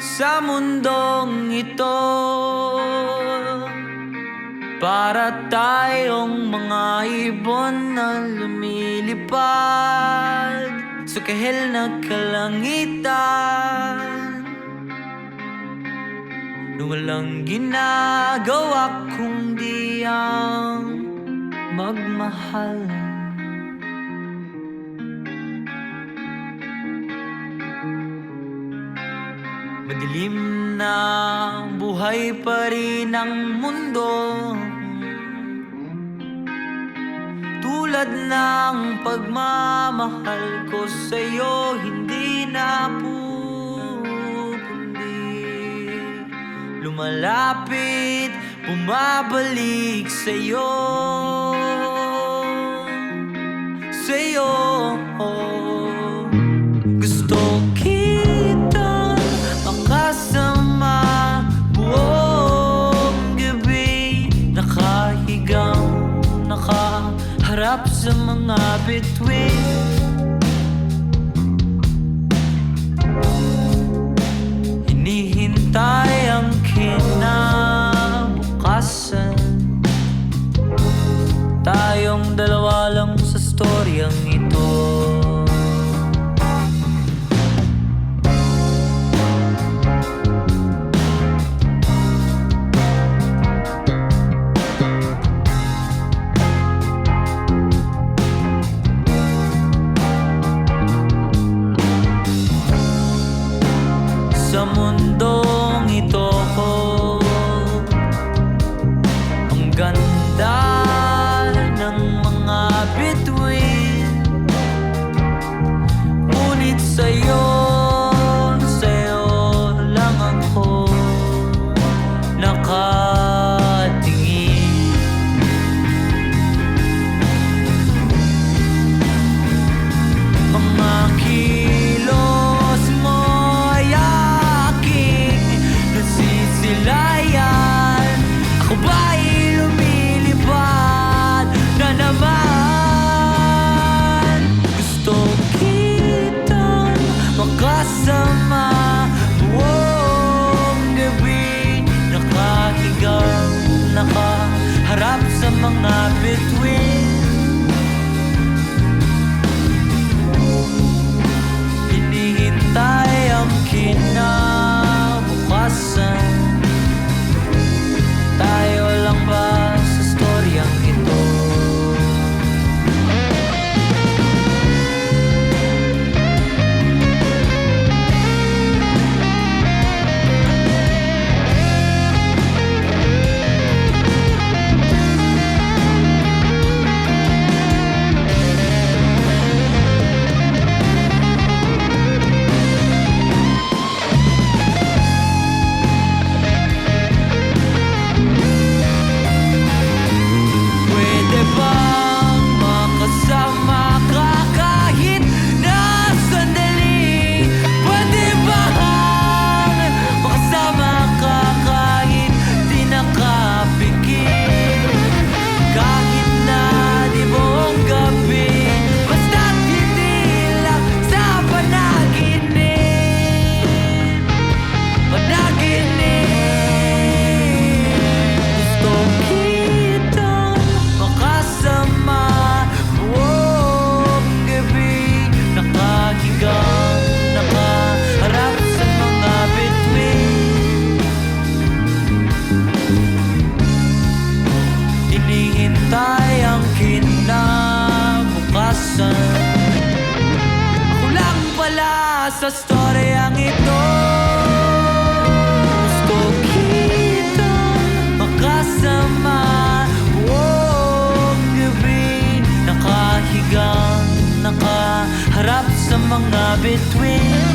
sa mundong ito, para tayong mga ibon na lumilipad sa kahil na kalangitan, na walang ginagawa kundi ang magmahal. Madilim na buhay pa rin ang mundo, tulad ng pagmamahal ko sa'yo hindi na pupundi. Lumalapit, bumabalik sa'yo, sa'yo. Gusto kitang makasama buong gabi, nakahigang, nakaharap sa mga bituin. Hinihintay ang kinabukasan, tayong dalawa lang sa storyang ito. Sa mundong ito ko, ang ganda ng mga bituin, ngunit sa'yo, sa'yo lang ako nakatingin. Mga kilos mo ay aking nasisilayan, ako ba'y lumilipad na naman? Gusto kitang makasama buong gabi, nakahigang, nakaharap sa mga bituin. Hinihintay ang kinabukasan, tayo lang ba sa storyang ito? Pwede bang makasama ka kahit na sandali? Pwede bang makasama ka kahit di nakapikit? Kahit na di buong gabi, basta't hindi lang sa panaginip. Gusto kitang makasama buong gabi, nakahigang, nakaharap sa mga bituin. Hinihintay ang kinabukasan, ako lang pala sa storyang ito. Gusto kitang makasama buong gabi, nakahigang, nakaharap sa mga bituin.